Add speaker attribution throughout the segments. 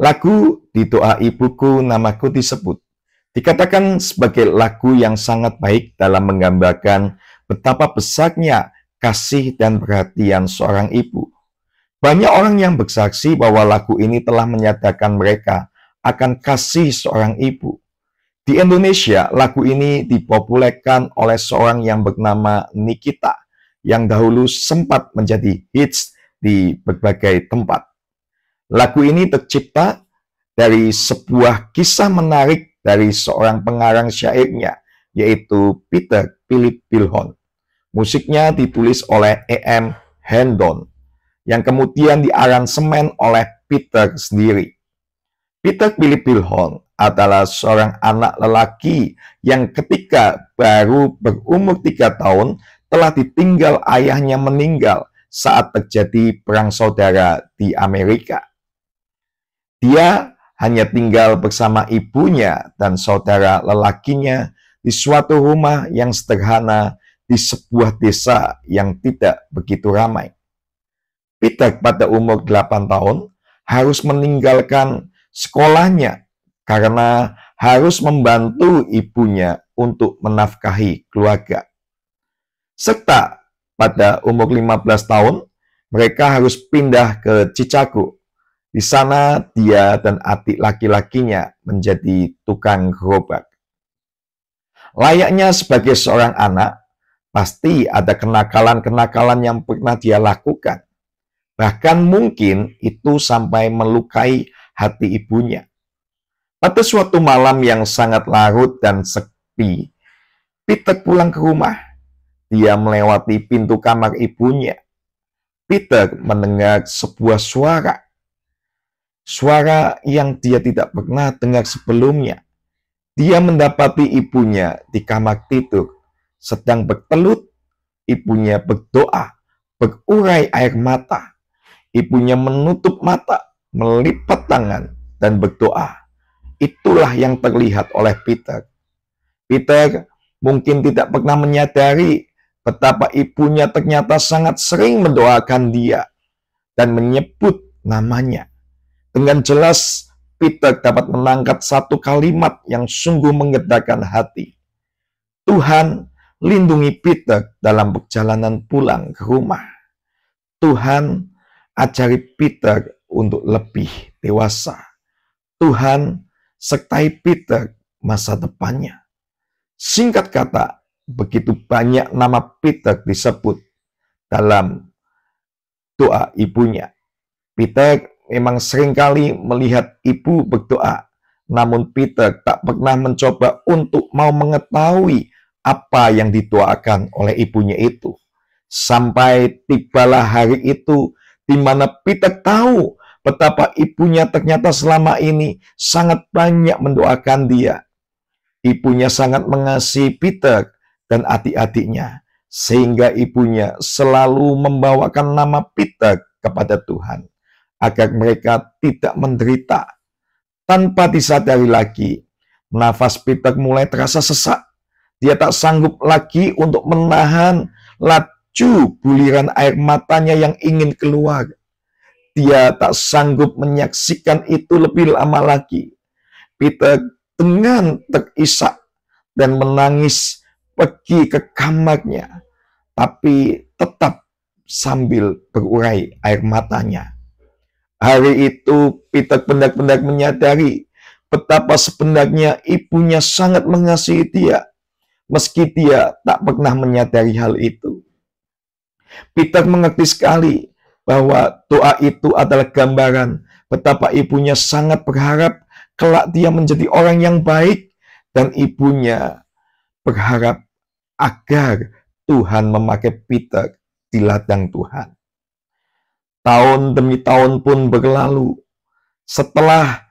Speaker 1: Lagu di doa ibuku namaku disebut. Dikatakan sebagai lagu yang sangat baik dalam menggambarkan betapa besarnya kasih dan perhatian seorang ibu. Banyak orang yang bersaksi bahwa lagu ini telah menyadarkan mereka akan kasih seorang ibu. Di Indonesia, lagu ini dipopulerkan oleh seorang yang bernama Nikita, yang dahulu sempat menjadi hits di berbagai tempat. Lagu ini tercipta dari sebuah kisah menarik dari seorang pengarang syairnya, yaitu Peter Philip Bilhon. Musiknya ditulis oleh E.M. Hendon, yang kemudian diaransemen oleh Peter sendiri. Peter Philip Bilhon adalah seorang anak lelaki yang ketika baru berumur 3 tahun telah ditinggal ayahnya meninggal saat terjadi perang saudara di Amerika. Dia hanya tinggal bersama ibunya dan saudara lelakinya di suatu rumah yang sederhana di sebuah desa yang tidak begitu ramai. Peter pada umur 8 tahun harus meninggalkan sekolahnya karena harus membantu ibunya untuk menafkahi keluarga. Serta pada umur 15 tahun, mereka harus pindah ke Chicago. Di sana dia dan adik laki-lakinya menjadi tukang gerobak. Layaknya sebagai seorang anak, pasti ada kenakalan-kenakalan yang pernah dia lakukan. Bahkan mungkin itu sampai melukai hati ibunya. Pada suatu malam yang sangat larut dan sepi, Peter pulang ke rumah. Dia melewati pintu kamar ibunya. Peter mendengar sebuah suara. Suara yang dia tidak pernah dengar sebelumnya. Dia mendapati ibunya di kamar tidur, sedang bertelut. Ibunya berdoa, berurai air mata. Ibunya menutup mata, melipat tangan, dan berdoa. Itulah yang terlihat oleh Peter. Peter mungkin tidak pernah menyadari betapa ibunya ternyata sangat sering mendoakan dia dan menyebut namanya. Dengan jelas, Peter dapat menangkap satu kalimat yang sungguh menggetarkan hati. Tuhan, lindungi Peter dalam perjalanan pulang ke rumah. Tuhan, ajari Peter untuk lebih dewasa. Tuhan, sertai Peter masa depannya. Singkat kata, begitu banyak nama Peter disebut dalam doa ibunya. Peter memang seringkali melihat ibu berdoa, namun Peter tak pernah mencoba untuk mau mengetahui apa yang didoakan oleh ibunya itu. Sampai tibalah hari itu di mana Peter tahu betapa ibunya ternyata selama ini sangat banyak mendoakan dia. Ibunya sangat mengasihi Peter dan adik-adiknya, sehingga ibunya selalu membawakan nama Peter kepada Tuhan, agar mereka tidak menderita. Tanpa disadari lagi, nafas Peter mulai terasa sesak. Dia tak sanggup lagi untuk menahan laju buliran air matanya yang ingin keluar. Dia tak sanggup menyaksikan itu lebih lama lagi. Peter dengan terisak dan menangis pergi ke kamarnya, tapi tetap sambil berurai air matanya. Hari itu Peter benar-benar menyadari betapa sebenarnya ibunya sangat mengasihi dia, meski dia tak pernah menyadari hal itu. Peter mengerti sekali bahwa doa itu adalah gambaran betapa ibunya sangat berharap kelak dia menjadi orang yang baik, dan ibunya berharap agar Tuhan memakai Peter di ladang Tuhan. Tahun demi tahun pun berlalu. Setelah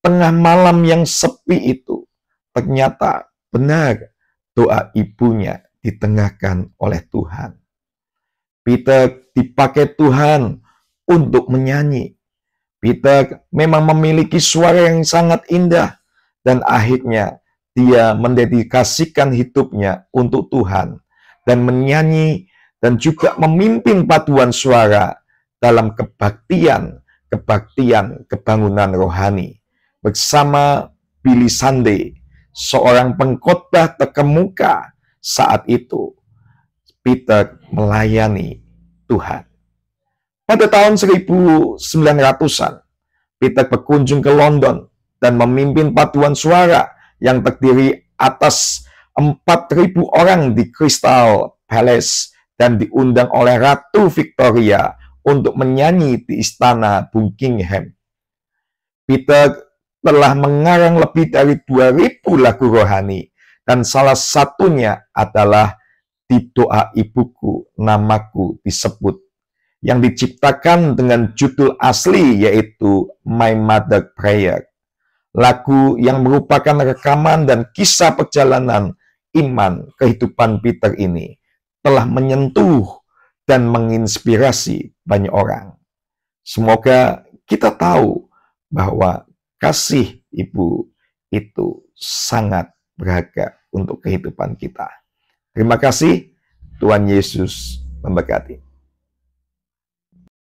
Speaker 1: tengah malam yang sepi itu, ternyata benar doa ibunya ditengahkan oleh Tuhan. Peter dipakai Tuhan untuk menyanyi. Peter memang memiliki suara yang sangat indah, dan akhirnya dia mendedikasikan hidupnya untuk Tuhan dan menyanyi dan juga memimpin paduan suara dalam kebaktian kebaktian kebangunan rohani. Bersama Billy Sunday, seorang pengkhotbah terkemuka saat itu, Peter melayani Tuhan. Pada tahun 1900-an, Peter berkunjung ke London dan memimpin paduan suara yang terdiri atas 4.000 orang di Crystal Palace dan diundang oleh Ratu Victoria untuk menyanyi di istana Buckingham. Peter telah mengarang lebih dari 2.000 lagu rohani, dan salah satunya adalah Di Doa Ibuku Namaku Disebut, yang diciptakan dengan judul asli yaitu My Mother Prayer. Lagu yang merupakan rekaman dan kisah perjalanan iman kehidupan Peter ini telah menyentuh dan menginspirasi banyak orang. Semoga kita tahu bahwa kasih ibu itu sangat berharga untuk kehidupan kita. Terima kasih, Tuhan Yesus memberkati.